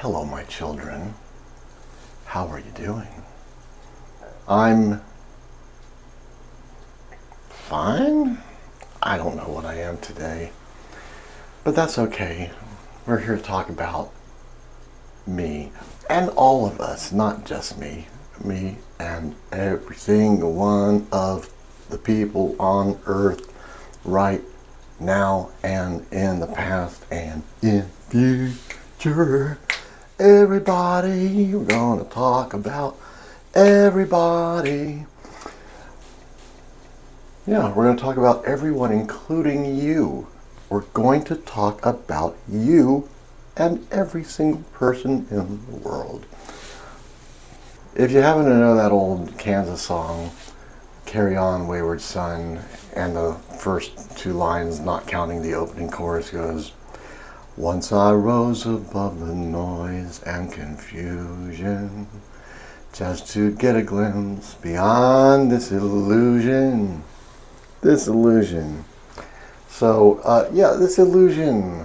Hello, my children. How are you doing? I'm fine. I don't know what I am today, but that's okay. We're here to talk about me and all of us, not just me. Me and every single one of the people on earth right now and in the past and in future. Everybody, we're gonna talk about everybody. Yeah, we're gonna talk about everyone, including you. We're going to talk about you and every single person in the world. If you happen to know that old Kansas song, Carry On Wayward Son, and the first two lines, not counting the opening chorus, goes, once I rose above the noise and confusion, just to get a glimpse beyond this illusion. This illusion. So, this illusion.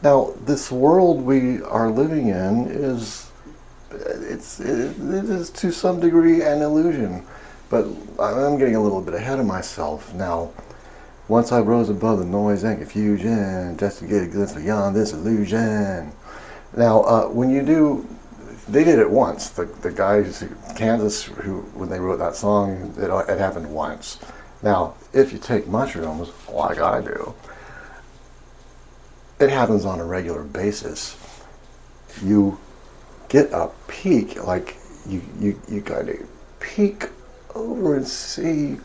Now, this world we are living in it is to some degree an illusion. But I'm getting a little bit ahead of myself now. Once I rose above the noise and confusion, just to get a glimpse beyond this illusion. Now, when you do, they did it once. The guys in Kansas, who when they wrote that song, it happened once. Now, if you take mushrooms, like I do, it happens on a regular basis. You get a peek, like you kind of peek over and see,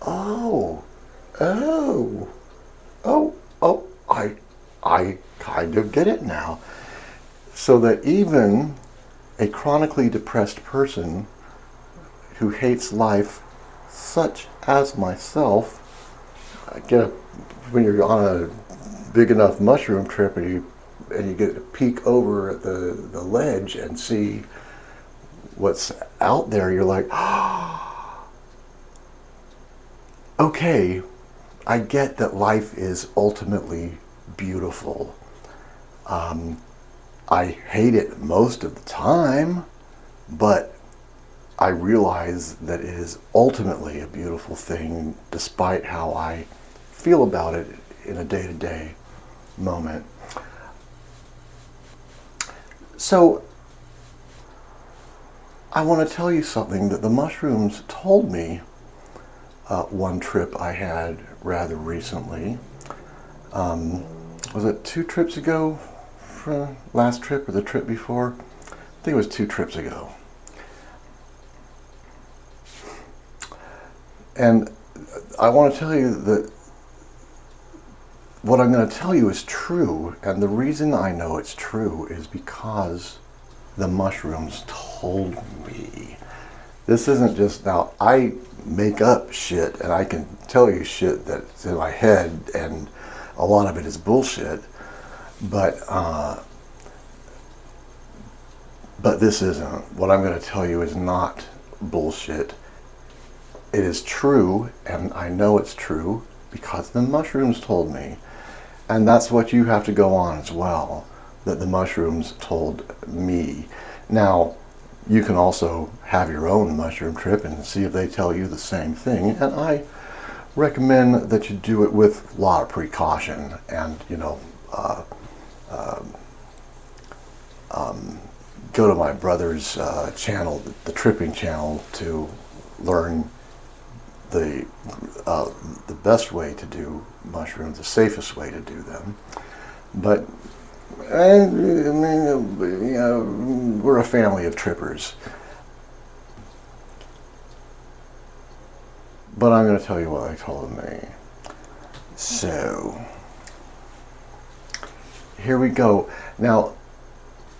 oh, I kind of get it now. So that even a chronically depressed person who hates life, such as myself, when you're on a big enough mushroom trip and you get to peek over at the ledge and see what's out there, you're like, okay, I get that life is ultimately beautiful. I hate it most of the time, but I realize that it is ultimately a beautiful thing despite how I feel about it in a day-to-day moment. So I want to tell you something that the mushrooms told me one trip I had rather recently. Was it 2 trips ago? Last trip or the trip before? I think it was 2 trips ago. And I want to tell you that what I'm going to tell you is true, and the reason I know it's true is because the mushrooms told me. This isn't just, now I make up shit and I can tell you shit that's in my head and a lot of it is bullshit, but this isn't. What I'm going to tell you is not bullshit. It is true, and I know it's true because the mushrooms told me. And that's what you have to go on as well, that the mushrooms told me. Now, you can also have your own mushroom trip and see if they tell you the same thing. And I recommend that you do it with a lot of precaution and, go to my brother's channel, the Tripping Channel, to learn the best way to do mushrooms, the safest way to do them. But I mean, we're a family of trippers. But I'm going to tell you what they told me. So, here we go. Now,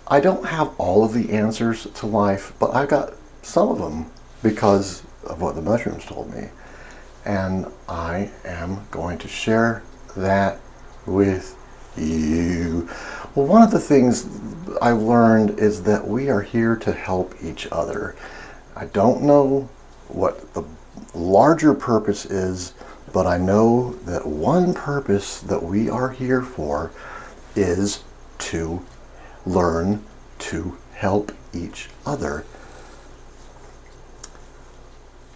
I don't have all of the answers to life, but I got some of them because of what the mushrooms told me. And I am going to share that with you. Well, one of the things I've learned is that we are here to help each other. I don't know what the larger purpose is, but I know that one purpose that we are here for is to learn to help each other.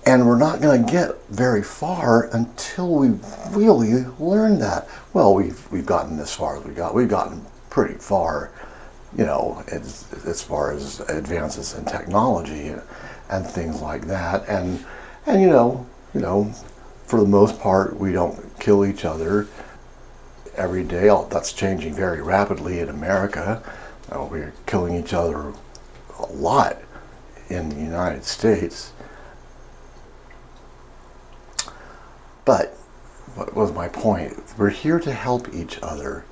And we're not going to get very far until we really learn that. Well, we've gotten this far as we got. We've gotten pretty far, you know, as far as advances in technology and things like that. And you know, for the most part, we don't kill each other every day. That's changing very rapidly in America. We're killing each other a lot in the United States. But what was my point? We're here to help each other,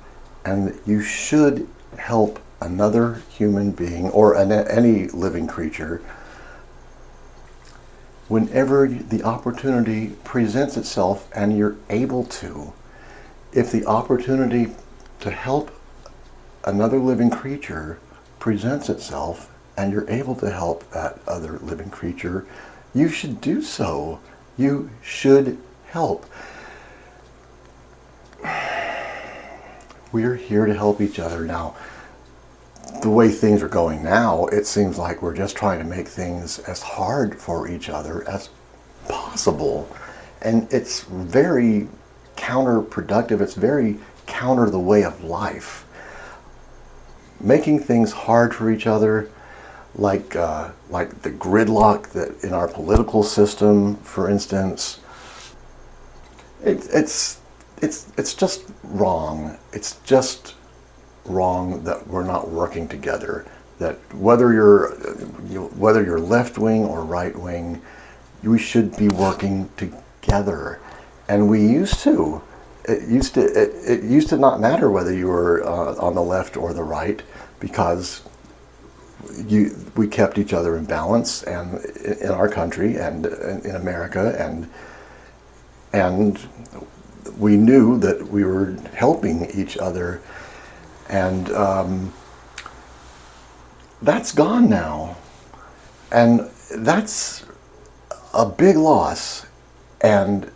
and you should help another human being or any living creature whenever the opportunity presents itself and you're able to. If the opportunity to help another living creature presents itself and you're able to help that other living creature, you should do so. You should help. We're here to help each other. Now, the way things are going now, it seems like we're just trying to make things as hard for each other as possible. And it's very counterproductive. It's very counter the way of life. Making things hard for each other, like the gridlock that in our political system, for instance, it's just wrong. It's just wrong that we're not working together. That whether you're left wing or right wing, we should be working together. And we used to. It used to not matter whether you were on the left or the right, because we kept each other in balance, and in our country and in America, and we knew that we were helping each other, and that's gone now, and that's a big loss. And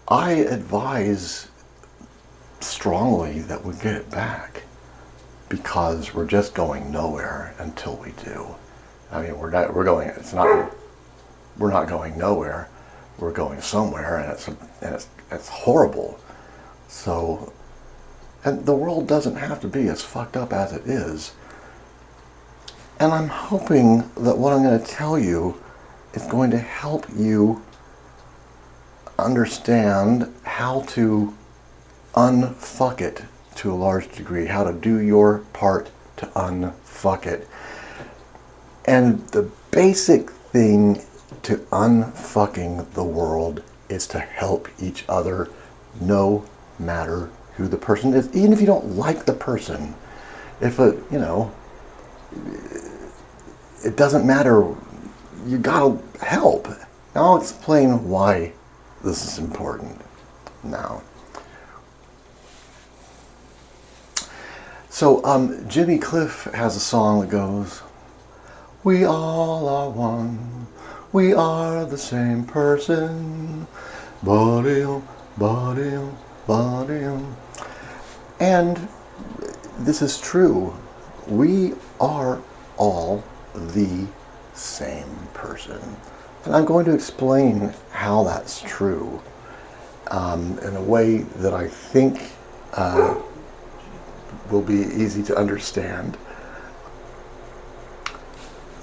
I advise strongly that we get it back, because we're just going nowhere until we do. I mean, we're not going nowhere. We're going somewhere, and it's horrible. So, and the world doesn't have to be as fucked up as it is. And I'm hoping that what I'm going to tell you is going to help you understand how to unfuck it to a large degree, how to do your part to unfuck it. And the basic thing to unfucking the world is to help each other, no matter who the person is, even if you don't like the person. If it doesn't matter, you gotta help. Now I'll explain why this is important now. So Jimmy Cliff has a song that goes, "We all are one, we are the same person, body-o, body-o, body-o." And this is true. We are all the same person. And I'm going to explain how that's true in a way that I think will be easy to understand.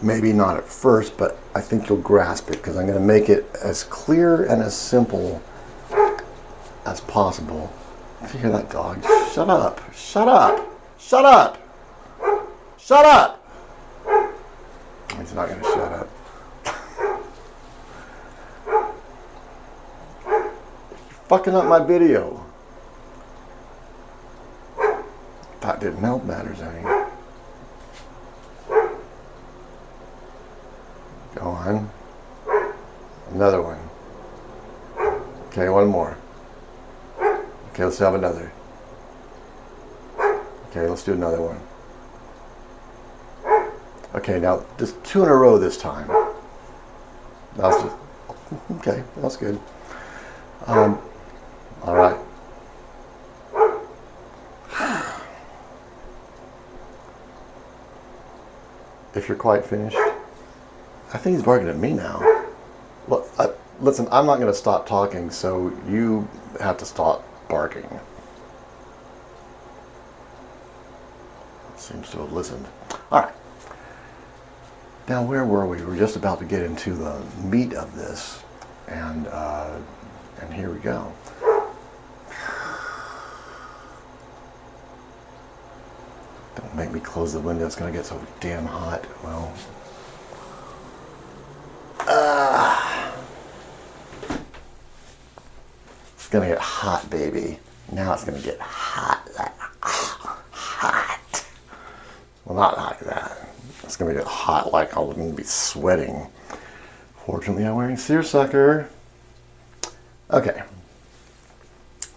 Maybe not at first, but I think you'll grasp it, because I'm going to make it as clear and as simple as possible. If you hear that dog, shut up, shut up, shut up, shut up. He's not going to shut up. You're fucking up my video. That didn't help matters any. Go on. Another one. Okay, one more. Okay, let's have another. Okay, let's do another one. Okay, now just 2 in a row this time. That's just, okay, that's good. All right. if you're quite finished. I think he's barking at me now. Well, listen, I'm not going to stop talking, so you have to stop barking. Seems to have listened. All right. Now, where were we? We're just about to get into the meat of this, and here we go. Don't make me close the window. It's going to get so damn hot. Well, it's going to get hot, baby. Now it's going to get hot. Hot. Well, not like that. It's going to get hot like I'm going to be sweating. Fortunately, I'm wearing seersucker. Okay.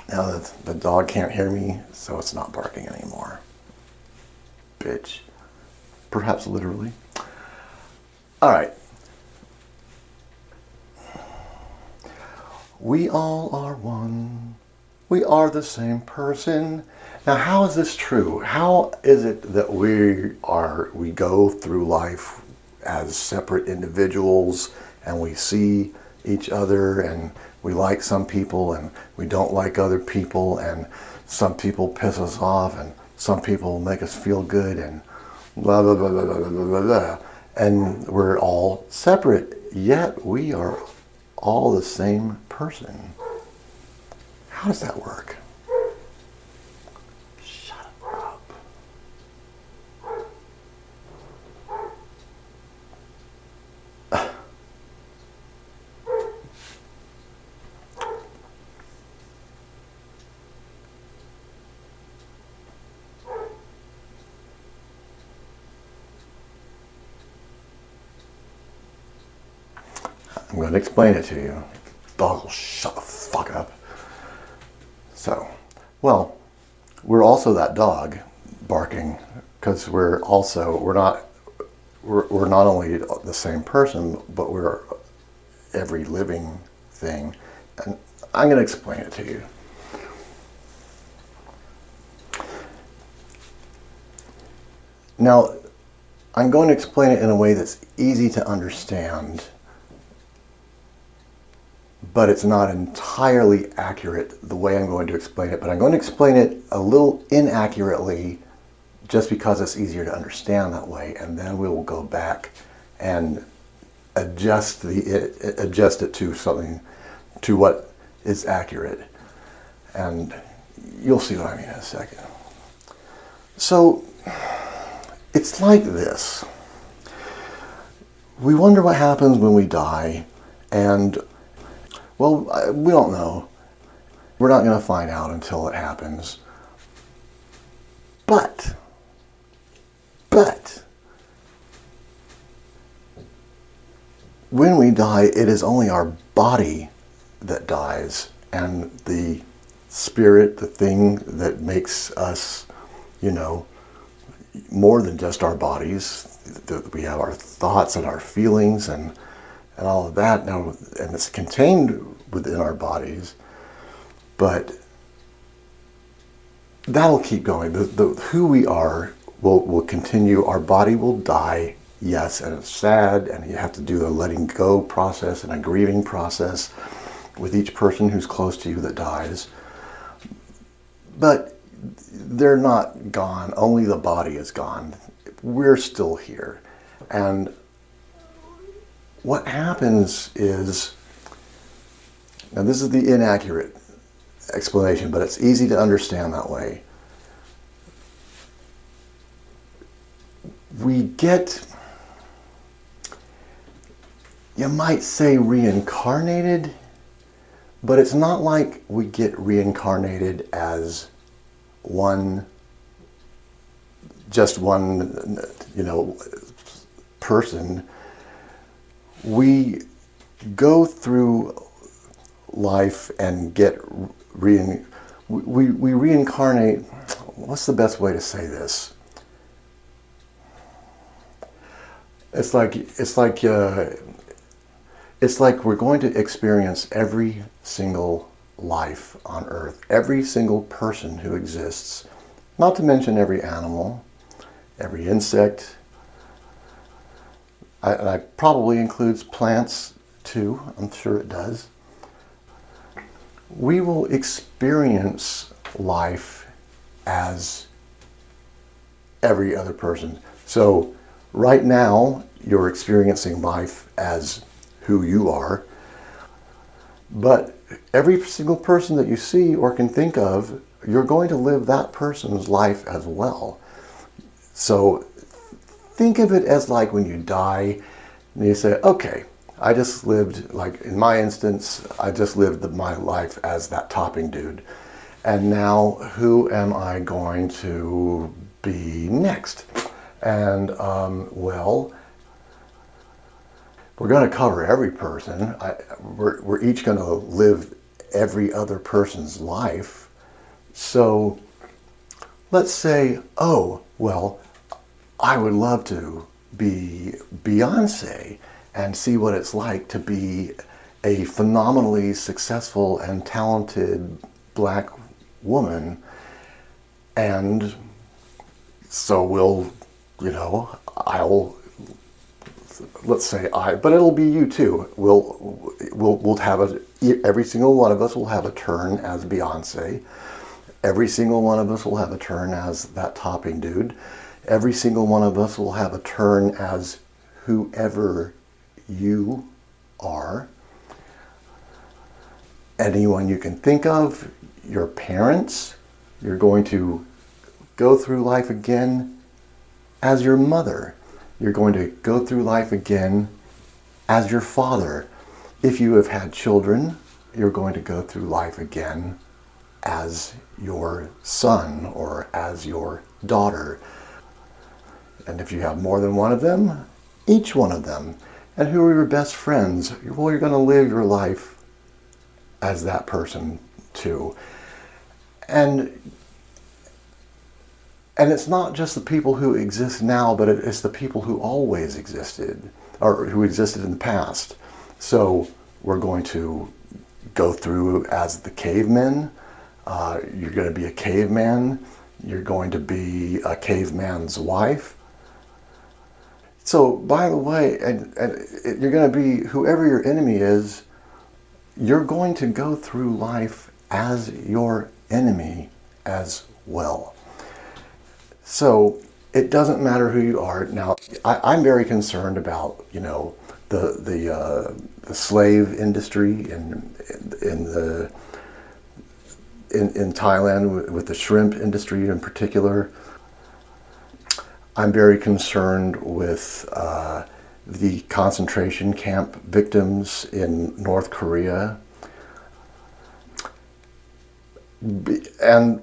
Now that the dog can't hear me, so it's not barking anymore. Bitch. Perhaps literally. All right. We all are one. We are the same person. Now, how is this true? How is it that we go through life as separate individuals and we see each other and we like some people and we don't like other people, and some people piss us off and some people make us feel good and blah, blah, blah, blah, blah, blah, blah, blah. And we're all separate, yet we are all the same person. How does that work? Shut up. I'm going to explain it to you. Dog will shut the fuck up. So, well, we're also that dog barking because we're not only the same person, but we're every living thing. And I'm going to explain it to you. Now, I'm going to explain it in a way that's easy to understand, but it's not entirely accurate the way I'm going to explain it. But I'm going to explain it a little inaccurately just because it's easier to understand that way. And then we will go back and adjust it to something, to what is accurate. And you'll see what I mean in a second. So it's like this. We wonder what happens when we die, and well, we don't know. We're not going to find out until it happens. But, when we die, it is only our body that dies, and the spirit, the thing that makes us, more than just our bodies. We have our thoughts and our feelings and all of that now, and it's contained within our bodies, but that'll keep going. Who we are will continue. Our body will die, yes, and it's sad, and you have to do the letting go process and a grieving process with each person who's close to you that dies. But they're not gone. Only the body is gone. We're still here. And what happens is, now this is the inaccurate explanation, but it's easy to understand that way. We get, you might say, reincarnated, but it's not like we get reincarnated as just one person. We go through life and get we reincarnate. What's the best way to say this? It's like we're going to experience every single life on Earth, every single person who exists, not to mention every animal, every insect, And that probably includes plants too. I'm sure it does. We will experience life as every other person. So right now, you're experiencing life as who you are, but every single person that you see or can think of, you're going to live that person's life as well. So think of it as like when you die and you say, okay, I just lived, like in my instance, I just lived my life as that topping dude. And now who am I going to be next? And well, we're going to cover every person. We're each going to live every other person's life. So let's say, oh, well, I would love to be Beyonce and see what it's like to be a phenomenally successful and talented black woman. And so I'll, let's say but it'll be you too. We'll have every single one of us will have a turn as Beyonce. Every single one of us will have a turn as that topping dude. Every single one of us will have a turn as whoever you are. Anyone you can think of, your parents. You're going to go through life again as your mother. You're going to go through life again as your father. If you have had children, you're going to go through life again as your son or as your daughter. And if you have more than one of them, each one of them. And who are your best friends? Well, you're going to live your life as that person too. And it's not just the people who exist now, but it's the people who always existed, or who existed in the past. So we're going to go through as the cavemen. You're going to be a caveman. You're going to be a caveman's wife. So, by the way, and you're going to be, whoever your enemy is, you're going to go through life as your enemy as well. So it doesn't matter who you are. Now, I'm very concerned about, the slave industry in Thailand, with the shrimp industry in particular. I'm very concerned with the concentration camp victims in North Korea. And,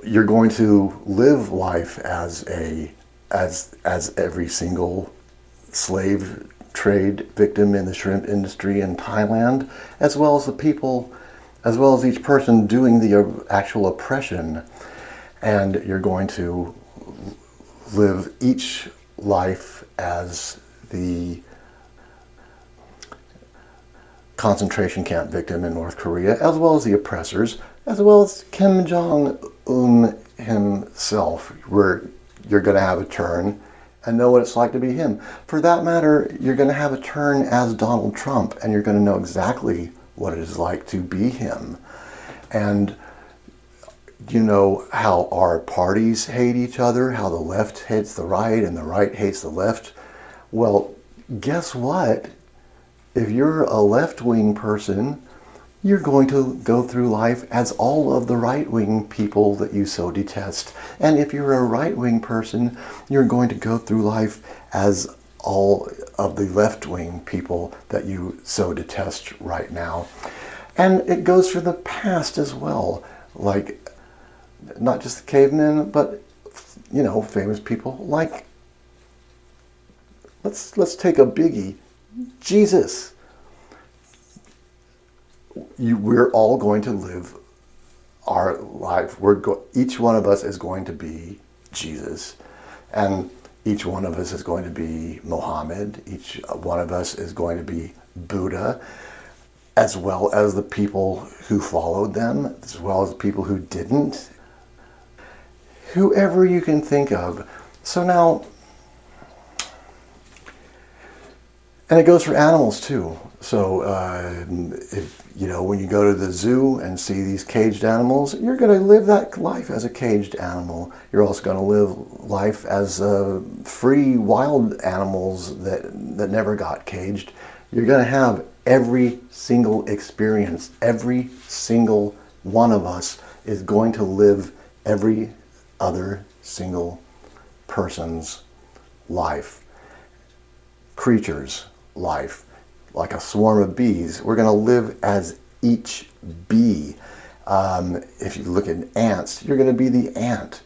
you're going to live life as every single slave trade victim in the shrimp industry in Thailand, as well as each person doing the actual oppression. And you're going to live each life as the concentration camp victim in North Korea, as well as the oppressors, as well as Kim Jong-un himself, where you're going to have a turn and know what it's like to be him. For that matter, you're going to have a turn as Donald Trump, and you're going to know exactly what it is like to be him. And you know how our parties hate each other, how the left hates the right and the right hates the left. Well, guess what? If you're a left-wing person, you're going to go through life as all of the right-wing people that you so detest. And if you're a right-wing person, you're going to go through life as all of the left-wing people that you so detest right now. And it goes for the past as well. Like, not just the cavemen, but, famous people like, let's take a biggie, Jesus. We're all going to live our life. Each one of us is going to be Jesus, and each one of us is going to be Muhammad. Each one of us is going to be Buddha, as well as the people who followed them, as well as the people who didn't. Whoever you can think of. So now, And it goes for animals too. So if you know, when you go to the zoo and see these caged animals, you're going to live that life as a caged animal. You're also going to live life as free wild animals that never got caged. You're going to have every single experience. Every single one of us is going to live every other single person's life, creature's life. Like a swarm of bees, we're going to live as each bee. If you look at ants, you're going to be the ant.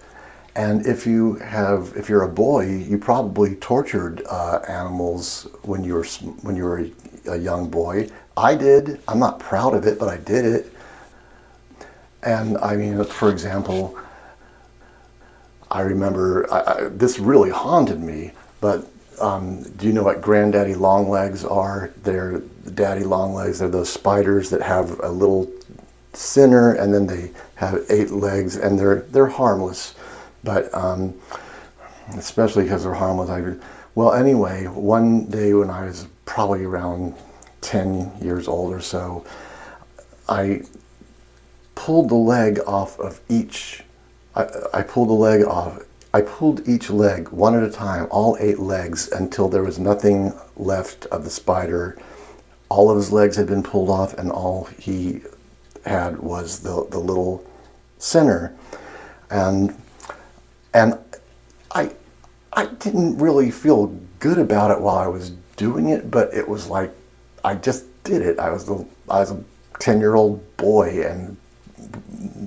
And if you're a boy, you probably tortured animals when you were a young boy. I did. I'm not proud of it, but I did it. And I mean, for example, I remember this really haunted me. But do you know what granddaddy longlegs are? They're daddy longlegs. They're those spiders that have a little center, and then they have 8 legs, and they're harmless. But especially because they're harmless. Well, anyway, one day when I was probably around 10 years old or so, I pulled the leg off of each. I pulled the leg off. I pulled each leg one at a time, all 8 legs, until there was nothing left of the spider. All of his legs had been pulled off, and all he had was the little center. And I didn't really feel good about it while I was doing it, but it was like I just did it. I was a 10-year-old boy, and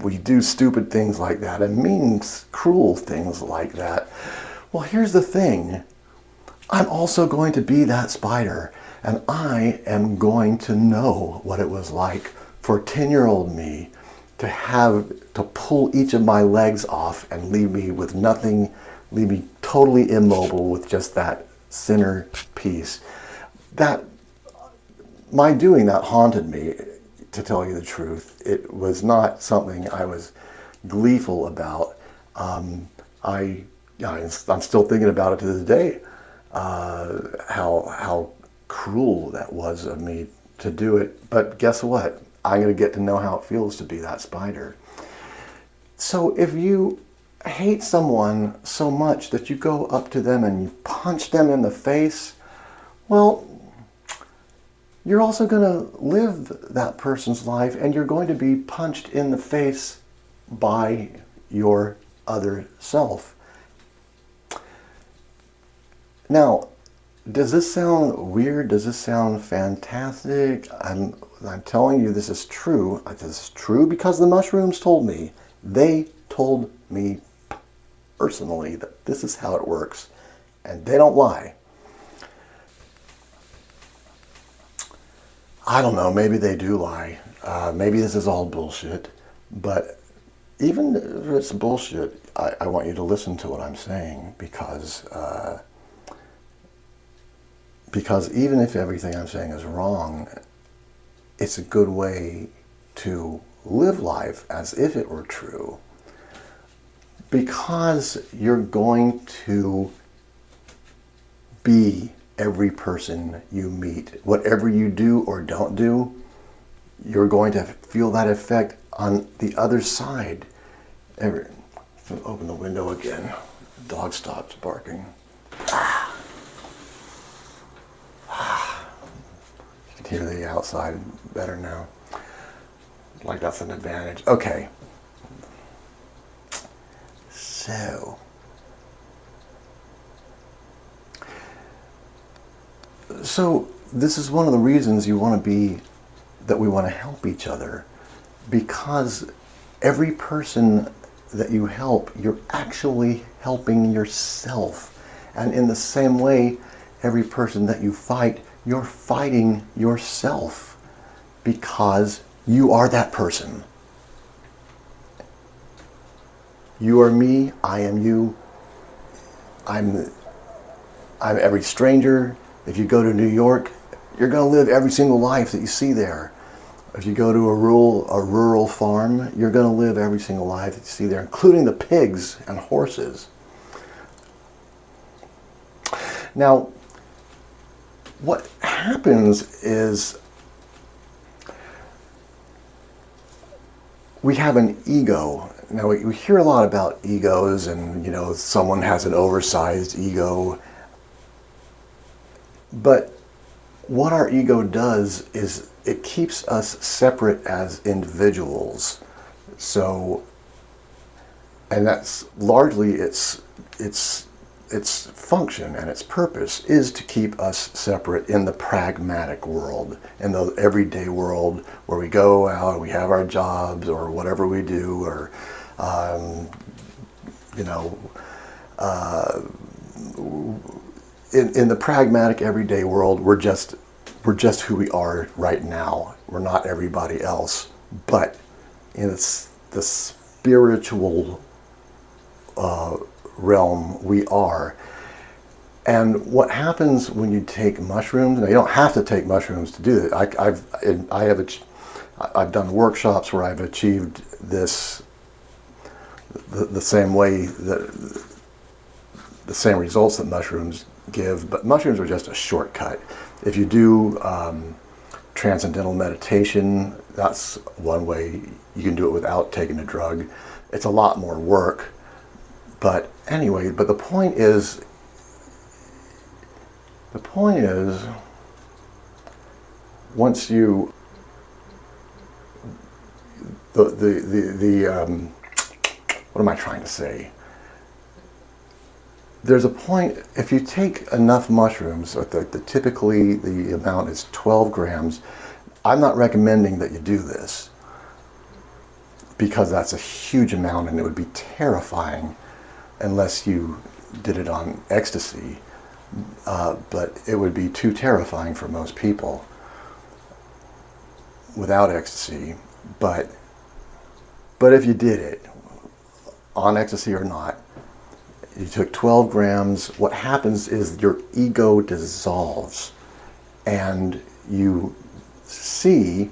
we do stupid things like that and mean, cruel things like that. Well, here's the thing. I'm also going to be that spider, and I am going to know what it was like for 10-year-old me to pull each of my legs off and leave me with nothing, leave me totally immobile with just that center piece. That, my doing that haunted me, to tell you the truth. It was not something I was gleeful about. I'm still thinking about it to this day, how cruel that was of me to do it. But guess what? I'm going to get to know how it feels to be that spider. So if you hate someone so much that you go up to them and you punch them in the face, well, you're also going to live that person's life, and you're going to be punched in the face by your other self. Now, does this sound weird? Does this sound fantastic? I'm telling you this is true. This is true because the mushrooms told me. They told me personally that this is how it works, and they don't lie. I don't know, maybe they do lie. Maybe this is all bullshit. But even if it's bullshit, I want you to listen to what I'm saying, because even if everything I'm saying is wrong, it's a good way to live life as if it were true. Because you're going to be every person you meet. Whatever you do or don't do, you're going to feel that effect on the other side. Open the window again. The dog stops barking. You can hear the outside better now. Like that's an advantage. Okay. So this is one of the reasons we want to help each other, because every person that you help, you're actually helping yourself. And in the same way, every person that you fight, you're fighting yourself, because you are that person. You are me, I am you. I'm every stranger. If you go to New York, you're going to live every single life that you see there. If you go to a rural farm, you're going to live every single life that you see there, including the pigs and horses. Now, what happens is we have an ego. Now we hear a lot about egos, and someone has an oversized ego. But what our ego does is it keeps us separate as individuals. So, and that's largely its function and its purpose is to keep us separate in the pragmatic world, in the everyday world where we go out, we have our jobs or whatever we do, or in the pragmatic everyday world, we're just who we are right now. We're not everybody else, but in the spiritual realm, we are. And what happens when you take mushrooms? Now, you don't have to take mushrooms to do it. I've done workshops where I've achieved this the same way, the same results that mushrooms give, but mushrooms are just a shortcut. If you do transcendental meditation, that's one way you can do it without taking a drug. It's a lot more work, but anyway, but the point is once you what am I trying to say? There's a point, if you take enough mushrooms, typically the amount is 12 grams. I'm not recommending that you do this because that's a huge amount and it would be terrifying unless you did it on ecstasy. But it would be too terrifying for most people without ecstasy. But if you did it on ecstasy or not, you took 12 grams, what happens is your ego dissolves and you see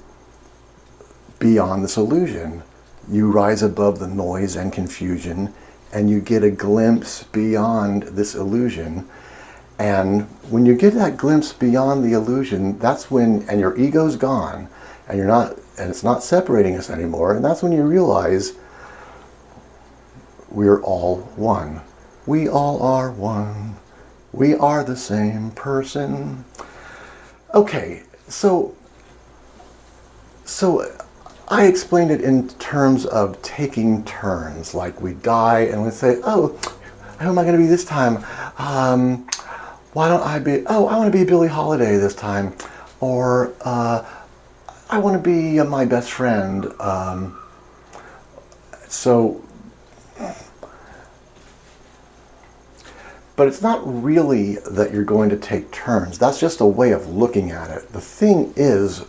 beyond this illusion. You rise above the noise and confusion and you get a glimpse beyond this illusion. And when you get that glimpse beyond the illusion, that's when, and your ego's gone and it's not separating us anymore. And that's when you realize we're all one. We all are one. We are the same person. Okay, so I explained it in terms of taking turns. Like we die and we say, oh, who am I going to be this time? Why don't I be, I want to be Billie Holiday this time. Or I want to be my best friend. But it's not really that you're going to take turns. That's just a way of looking at it. The thing is,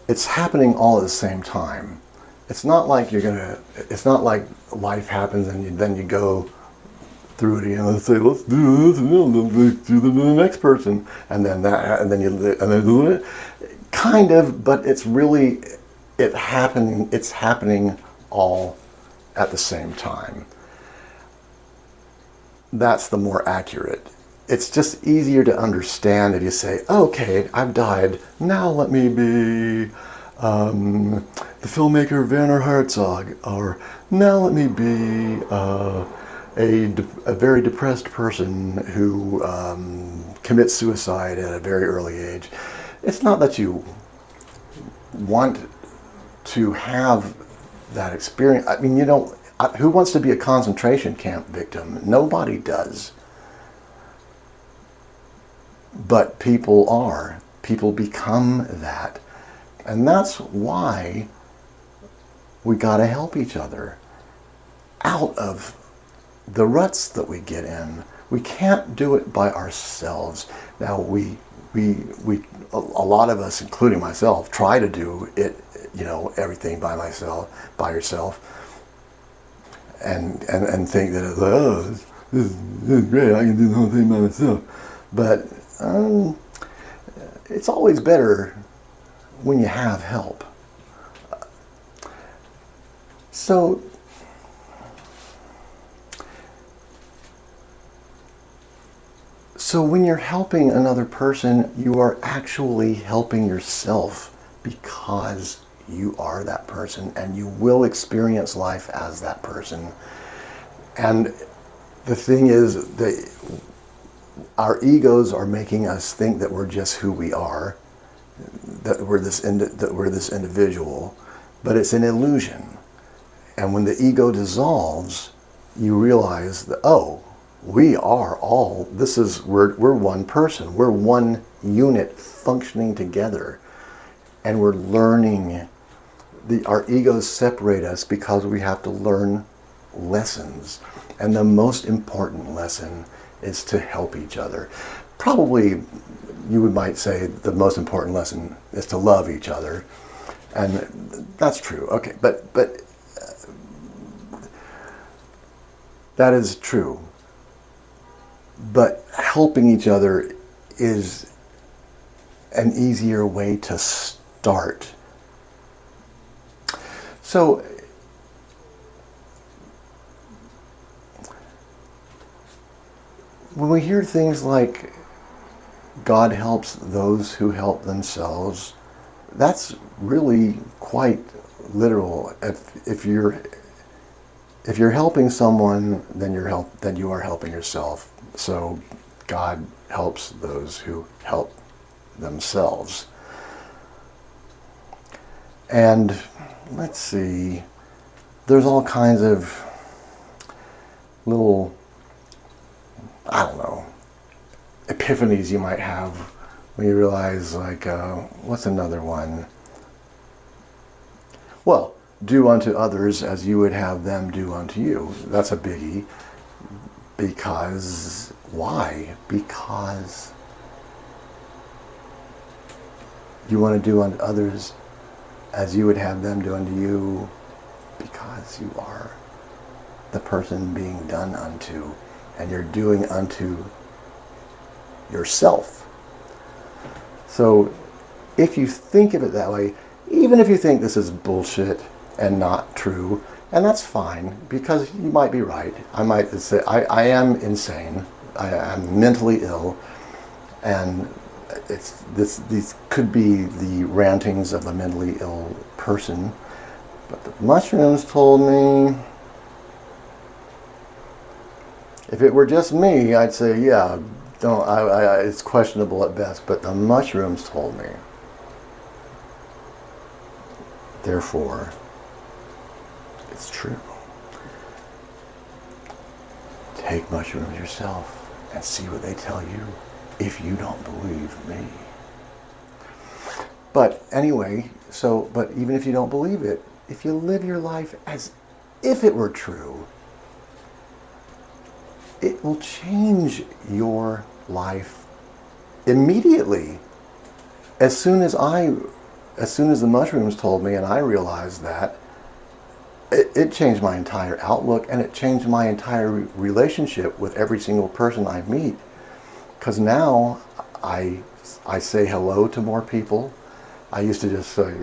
it's happening all at the same time. It's not like it's not like life happens and then you go through it again and say, let's do this, and then do the next person. And then kind of, but it's really, it's happening all at the same time. That's the more accurate. It's just easier to understand if you say, okay, I've died. Now let me be the filmmaker Werner Herzog, or now let me be a very depressed person who commits suicide at a very early age. It's not that you want to have that experience. I mean, who wants to be a concentration camp victim? Nobody does. But people are. People become that. And that's why we gotta help each other out of the ruts that we get in. We can't do it by ourselves. Now a lot of us, including myself, try to do it, everything by yourself. And think that, this is great, I can do the whole thing by myself. But it's always better when you have help. So So when you're helping another person, you are actually helping yourself, because you are that person and you will experience life as that person. And the thing is that our egos are making us think that we're just who we are, that we're this individual, but it's an illusion. And when the ego dissolves, you realize that, oh, we are all, we're one person. We're one unit functioning together. And we're learning. Our egos separate us because we have to learn lessons. And the most important lesson is to help each other. Probably, might say the most important lesson is to love each other. And that's true. Okay, but that is true. But helping each other is an easier way to start. So, when we hear things like God helps those who help themselves, that's really quite literal. If you're helping someone, then you are helping yourself. So God helps those who help themselves. And let's see, there's all kinds of little, I don't know, epiphanies you might have when you realize, like, what's another one? Well, do unto others as you would have them do unto you. That's a biggie. Because, why? Because you want to do unto others as you would have them do unto you, because you are the person being done unto, and you're doing unto yourself. So if you think of it that way, even if you think this is bullshit and not true, and that's fine, because you might be right. I might say I am insane. I am mentally ill, and these could be the rantings of a mentally ill person. But the mushrooms told me, if it were just me, I'd say, yeah, don't. It's questionable at best. But the mushrooms told me. Therefore, it's true. Take mushrooms yourself and see what they tell you, if you don't believe me. But anyway, but even if you don't believe it, if you live your life as if it were true, it will change your life immediately. As soon as the mushrooms told me and I realized that, it changed my entire outlook, and it changed my entire relationship with every single person I meet. Because now I say hello to more people. I used to just say,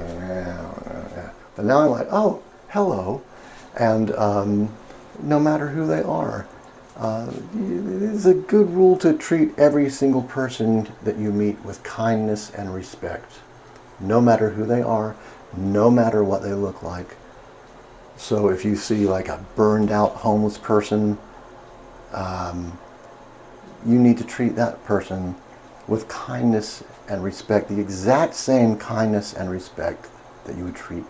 but now I'm like, oh, hello. And no matter who they are, it is a good rule to treat every single person that you meet with kindness and respect, no matter who they are, no matter what they look like. So if you see like a burned out homeless person, you need to treat that person with kindness and respect, the exact same kindness and respect that you would treat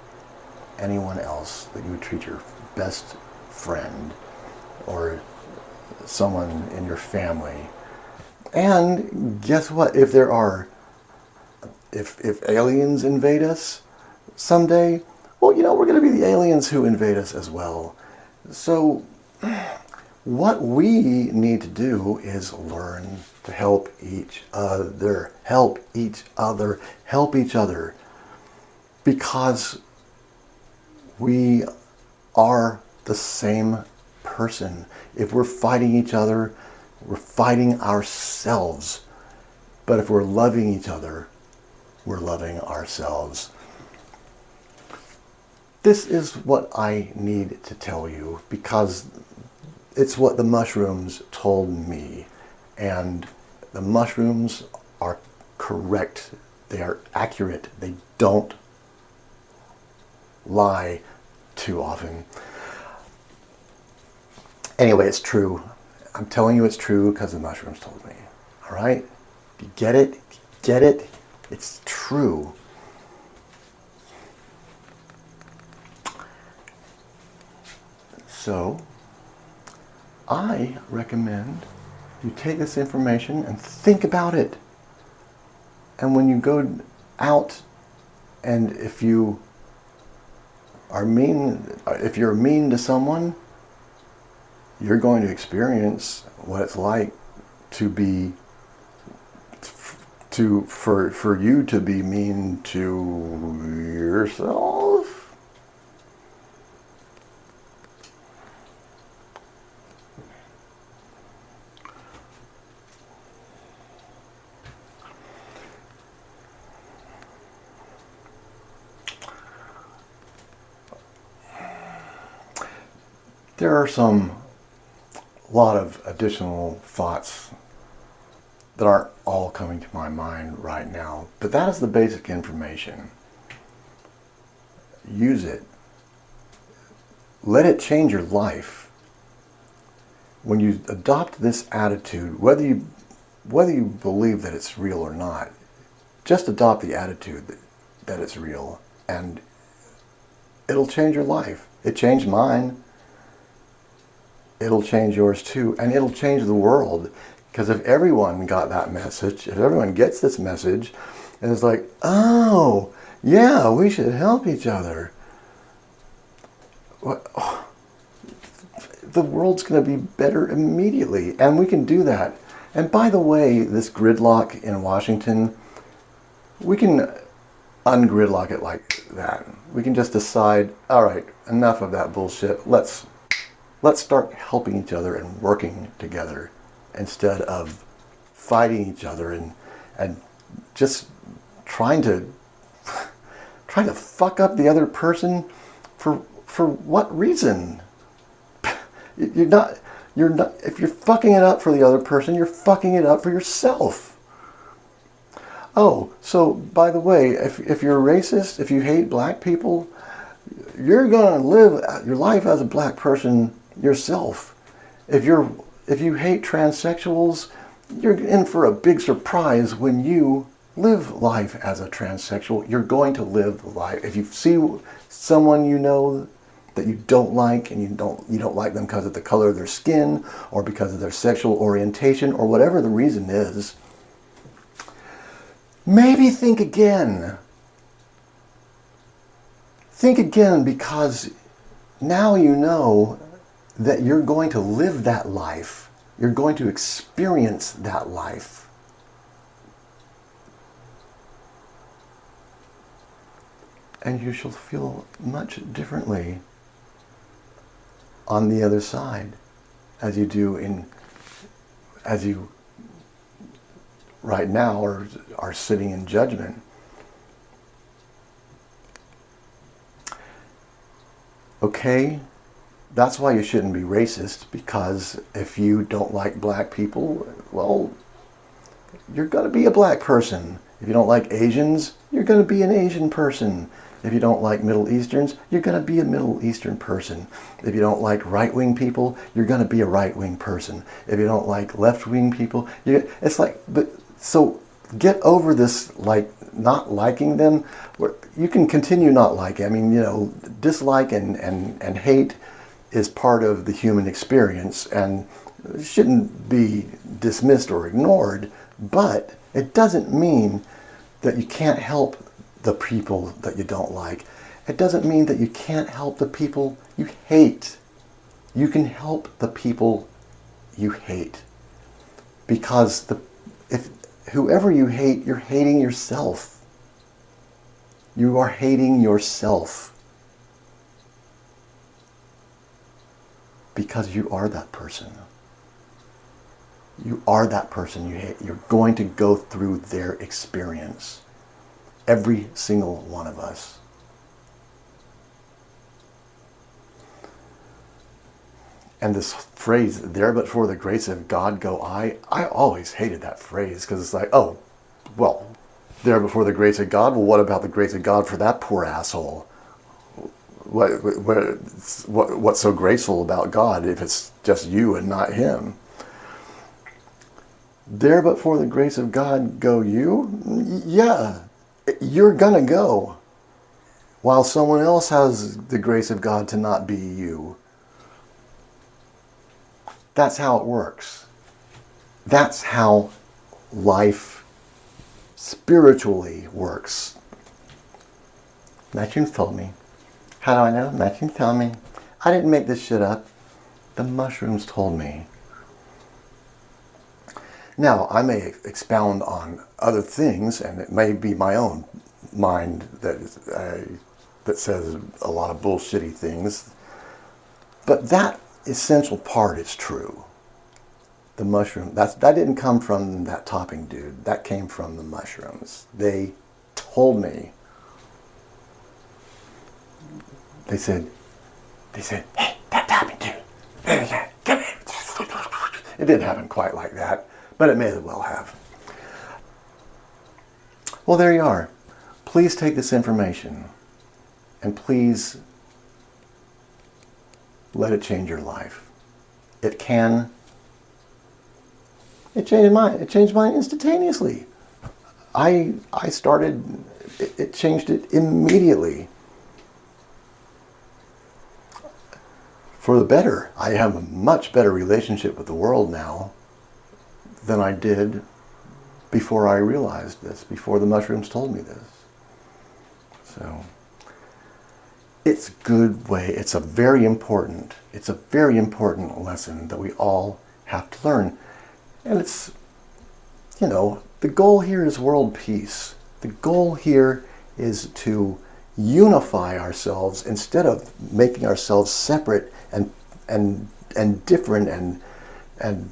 anyone else, that you would treat your best friend or someone in your family. And guess what? If aliens invade us someday, well, we're going to be the aliens who invade us as well. So what we need to do is learn to help each other, because we are the same person. If we're fighting each other, we're fighting ourselves. But if we're loving each other, we're loving ourselves. This is what I need to tell you, because it's what the mushrooms told me. And The mushrooms are correct. They are accurate. They don't lie too often. Anyway, it's true. I'm telling you it's true because the mushrooms told me. All right? You get it? Get it? It's true. So, I recommend you take this information and think about it. And when you go out, and if you're mean to someone, you're going to experience what it's like to be for you to be mean to yourself. There are a lot of additional thoughts that aren't all coming to my mind right now, but that is the basic information. Use it. Let it change your life. When you adopt this attitude, whether you believe that it's real or not, just adopt the attitude that it's real, and it'll change your life. It changed mine. It'll change yours too, and it'll change the world. Because if everyone got that message, if everyone gets this message, and it's like, oh, yeah, we should help each other, the world's going to be better immediately, and we can do that. And by the way, this gridlock in Washington, we can ungridlock it like that. We can just decide, all right, enough of that bullshit. Let's start helping each other and working together instead of fighting each other and just trying to fuck up the other person for what reason? You're not if you're fucking it up for the other person, you're fucking it up for yourself. Oh, so by the way, if you're a racist, if you hate black people, you're gonna live your life as a black person yourself. If you hate transsexuals, you're in for a big surprise when you live life as a transsexual. You're going to live life. If you see someone you know that you don't like, and you don't like them because of the color of their skin or because of their sexual orientation or whatever the reason is, maybe think again. Think again, because now you know that you're going to live that life. You're going to experience that life. And you shall feel much differently on the other side as you right now are sitting in judgment. Okay? That's why you shouldn't be racist, because if you don't like black people, well, you're going to be a black person. If you don't like Asians, you're going to be an Asian person. If you don't like Middle Easterns, you're going to be a Middle Eastern person. If you don't like right-wing people, you're going to be a right-wing person. If you don't like left-wing people, it's like, so get over this, like, not liking them. You can continue not liking. I mean, dislike and hate is part of the human experience and shouldn't be dismissed or ignored, but it doesn't mean that you can't help the people that you don't like. It doesn't mean that you can't help the people you hate. You can help the people you hate, because if whoever you hate, you're hating yourself. You are hating yourself. Because you are that person. You are that person you hate. You're going to go through their experience. Every single one of us. And this phrase, there but for the grace of God go I always hated that phrase, because it's like, oh, well, there before the grace of God, well, what about the grace of God for that poor asshole? What's so graceful about God if it's just you and not him? There but for the grace of God go you? Yeah, you're gonna go. While someone else has the grace of God to not be you. That's how it works. That's how life spiritually works. Matchings told me. How do I know? Matchings told me. I didn't make this shit up. The mushrooms told me. Now, I may expound on other things, and it may be my own mind that says a lot of bullshitty things. But that essential part is true. The mushroom, that didn't come from that topping dude. That came from the mushrooms. They told me. They said, hey, that topping dude, come here. It didn't happen quite like that, but it may as well have. Well, there you are. Please take this information and please let it change your life. It can. It changed mine. It changed mine instantaneously. I started, it changed it immediately. For the better. I have a much better relationship with the world now than I did before I realized this, before the mushrooms told me this. So, it's a good way. It's a very important lesson that we all have to learn. And it's, the goal here is world peace. The goal here is to unify ourselves instead of making ourselves separate and different and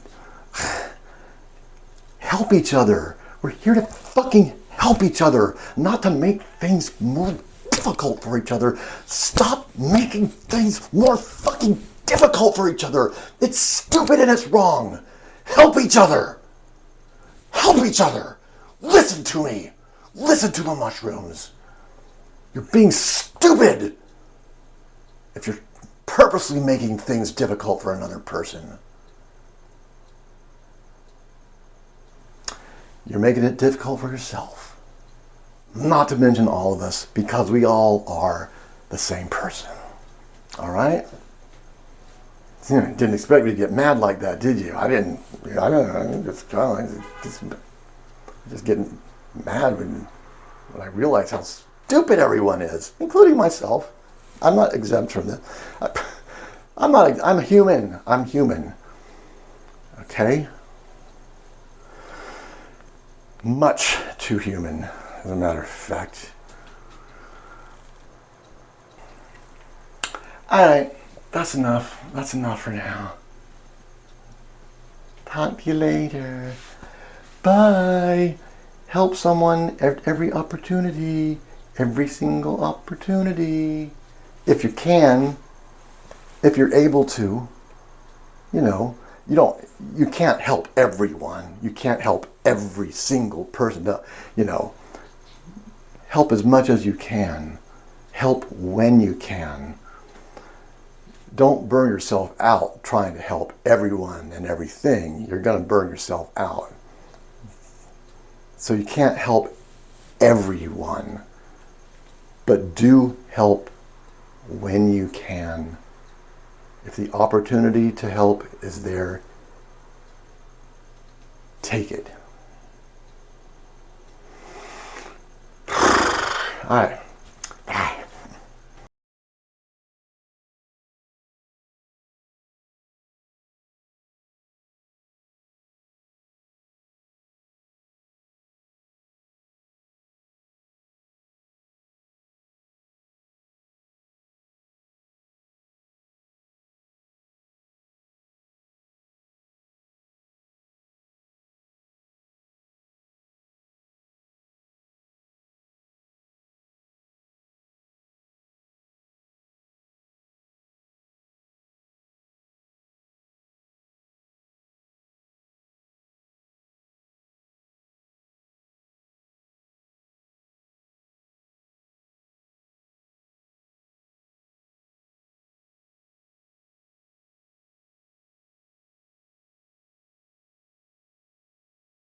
help each other. We're here to fucking help each other, not to make things more difficult for each other. Stop making things more fucking difficult for each other. It's stupid and it's wrong. Help each other. Help each other. Listen to me. Listen to the mushrooms. You're being stupid if you're purposely making things difficult for another person. You're making it difficult for yourself. Not to mention all of us, because we all are the same person. All right? You didn't expect me to get mad like that, did you? I didn't. I don't know. Just getting mad when I realize how stupid everyone is, including myself. I'm not exempt from this. I'm human. I'm human. Okay? Much too human, as a matter of fact. Alright, that's enough. That's enough for now. Talk to you later. Bye. Help someone every opportunity. Every single opportunity. If you can, if you're able to, you can't help everyone. You can't help every single person. Help as much as you can. Help when you can. Don't burn yourself out trying to help everyone and everything. You're going to burn yourself out. So you can't help everyone. But do help when you can. If the opportunity to help is there, take it. All right.